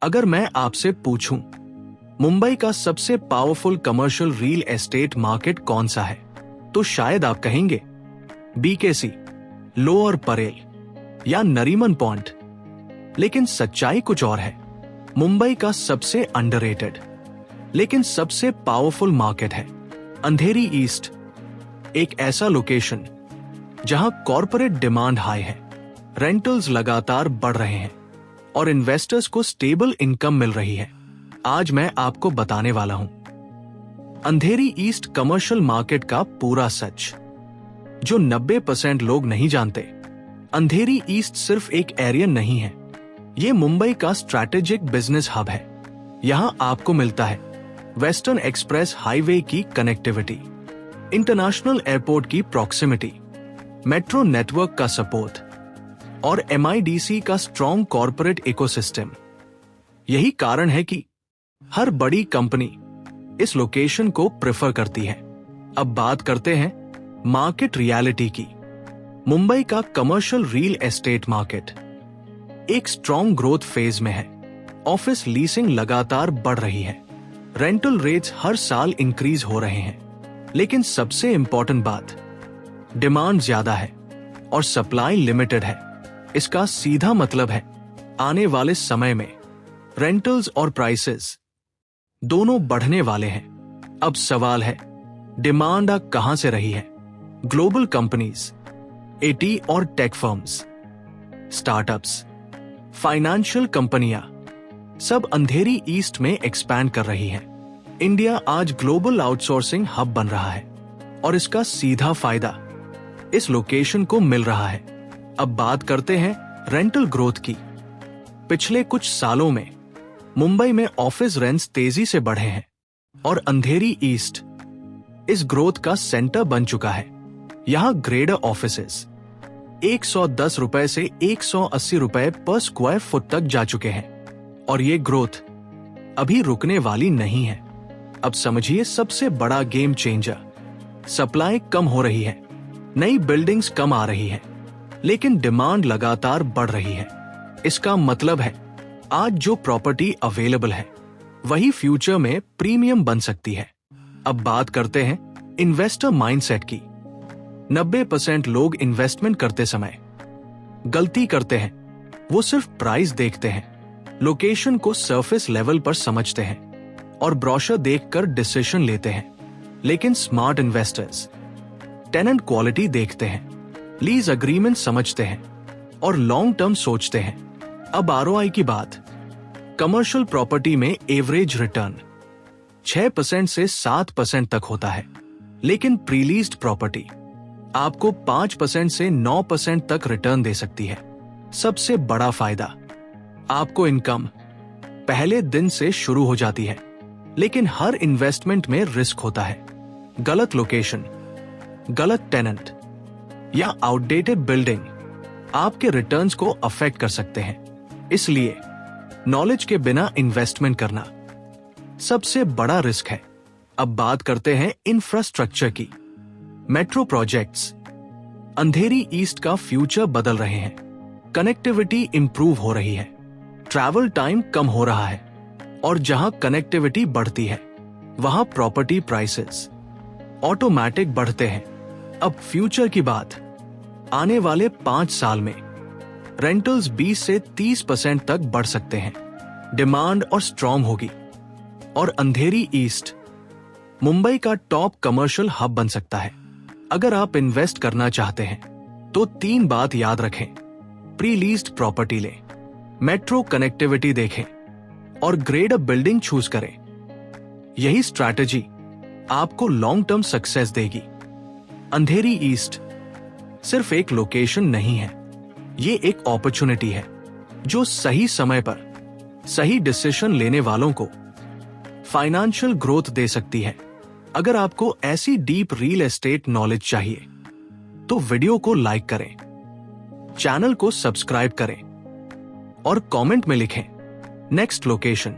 अगर मैं आपसे पूछूं मुंबई का सबसे powerful commercial real estate market कौन सा है, तो शायद आप कहेंगे बीकेसी, लोअर परेल या नरीमन पॉइंट। लेकिन सच्चाई कुछ और है। मुंबई का सबसे अंडररेटेड लेकिन सबसे पावरफुल मार्केट है अंधेरी ईस्ट। एक ऐसा लोकेशन जहां कॉर्पोरेट डिमांड हाई है, रेंटल्स लगातार बढ़ रहे हैं और इन्वेस्टर्स को स्टेबल इनकम मिल रही है। आज मैं आपको बताने वाला हूं अंधेरी ईस्ट कमर्शियल मार्केट का पूरा सच, जो 90% लोग नहीं जानते। अंधेरी ईस्ट सिर्फ एक एरिया नहीं है, ये मुंबई का स्ट्रैटेजिक बिजनेस हब है। यहां आपको मिलता है वेस्टर्न एक्सप्रेस हाईवे की कनेक्टिविटी, इंटरनेशनल एयरपोर्ट की प्रॉक्सिमिटी, मेट्रो नेटवर्क का सपोर्ट और MIDC का स्ट्रॉन्ग कॉर्पोरेट इकोसिस्टम। यही कारण है कि हर बड़ी कंपनी इस लोकेशन को प्रेफर करती है। अब बात करते हैं मार्केट रियलिटी की। मुंबई का कमर्शियल रियल एस्टेट मार्केट एक स्ट्रॉन्ग ग्रोथ फेज में है। ऑफिस लीजिंग लगातार बढ़ रही है, रेंटल रेट्स हर साल इंक्रीज हो रहे हैं। लेकिन सबसे इंपॉर्टेंट बात, डिमांड ज्यादा है और सप्लाई लिमिटेड है। इसका सीधा मतलब है आने वाले समय में रेंटल्स और प्राइसेस दोनों बढ़ने वाले हैं। अब सवाल है, डिमांड कहां से रही है? ग्लोबल कंपनीज, IT और टेक फर्म्स, स्टार्टअप्स, फाइनेंशियल कंपनियां सब अंधेरी ईस्ट में एक्सपैंड कर रही हैं। इंडिया आज ग्लोबल आउटसोर्सिंग हब बन रहा है और इसका सीधा फायदा इस लोकेशन को मिल रहा है। अब बात करते हैं रेंटल ग्रोथ की। पिछले कुछ सालों में मुंबई में ऑफिस रेंट्स तेजी से बढ़े हैं और अंधेरी ईस्ट इस ग्रोथ का सेंटर बन चुका है। यहां ग्रेडर ऑफिसेस 110 रुपए से 180 रुपए पर स्क्वायर फुट तक जा चुके हैं और ये ग्रोथ अभी रुकने वाली नहीं है। अब समझिए सबसे बड़ा गेम चेंजर, सप्लाई कम हो रही है, नई बिल्डिंग्स कम आ रही है, लेकिन डिमांड लगातार बढ़ रही है। इसका मतलब है आज जो प्रॉपर्टी अवेलेबल है वही फ्यूचर में प्रीमियम बन सकती है। अब बात करते हैं इन्वेस्टर माइंडसेट की। 90% लोग इन्वेस्टमेंट करते समय गलती करते हैं। वो सिर्फ प्राइस देखते हैं, लोकेशन को सरफेस लेवल पर समझते हैं और ब्रोशर देखकर डिसीजन लेते हैं। लेकिन स्मार्ट इन्वेस्टर्स टेनेंट क्वालिटी देखते हैं, लीज अग्रीमेंट समझते हैं और लॉन्ग टर्म सोचते हैं। अब ROI की बात, कमर्शियल प्रॉपर्टी में एवरेज रिटर्न 6% से 7% तक होता है, लेकिन प्रीलीज्ड प्रॉपर्टी आपको 5% से 9% तक रिटर्न दे सकती है। सबसे बड़ा फायदा, आपको इनकम पहले दिन से शुरू हो जाती है। लेकिन हर इन्वेस्टमेंट में रिस्क होता है। गलत लोकेशन, गलत टेनेंट या आउटडेटेड बिल्डिंग आपके रिटर्न्स को अफेक्ट कर सकते हैं। इसलिए नॉलेज के बिना इन्वेस्टमेंट करना सबसे बड़ा रिस्क है। अब बात करते हैं इंफ्रास्ट्रक्चर की। मेट्रो प्रोजेक्ट्स अंधेरी ईस्ट का फ्यूचर बदल रहे हैं। कनेक्टिविटी इंप्रूव हो रही है, ट्रैवल टाइम कम हो रहा है और जहां कनेक्टिविटी बढ़ती है वहां प्रॉपर्टी प्राइसेस ऑटोमेटिक बढ़ते हैं। अब फ्यूचर की बात, आने वाले 5 साल में रेंटल्स 20 से 30% तक बढ़ सकते हैं। डिमांड और स्ट्रॉन्ग होगी और अंधेरी ईस्ट मुंबई का टॉप कमर्शियल हब बन सकता है। अगर आप इन्वेस्ट करना चाहते हैं तो 3 बात याद रखें। प्री लीज्ड प्रॉपर्टी लें, मेट्रो कनेक्टिविटी देखें और ग्रेड अप बिल्डिंग चूज करें। यही स्ट्रैटेजी आपको लॉन्ग टर्म सक्सेस देगी। अंधेरी ईस्ट सिर्फ एक लोकेशन नहीं है, ये एक अपॉर्चुनिटी है जो सही समय पर सही डिसीजन लेने वालों को फाइनेंशियल ग्रोथ दे सकती है। अगर आपको ऐसी डीप रियल एस्टेट नॉलेज चाहिए तो वीडियो को लाइक करें, चैनल को सब्सक्राइब करें और कमेंट में लिखें नेक्स्ट लोकेशन।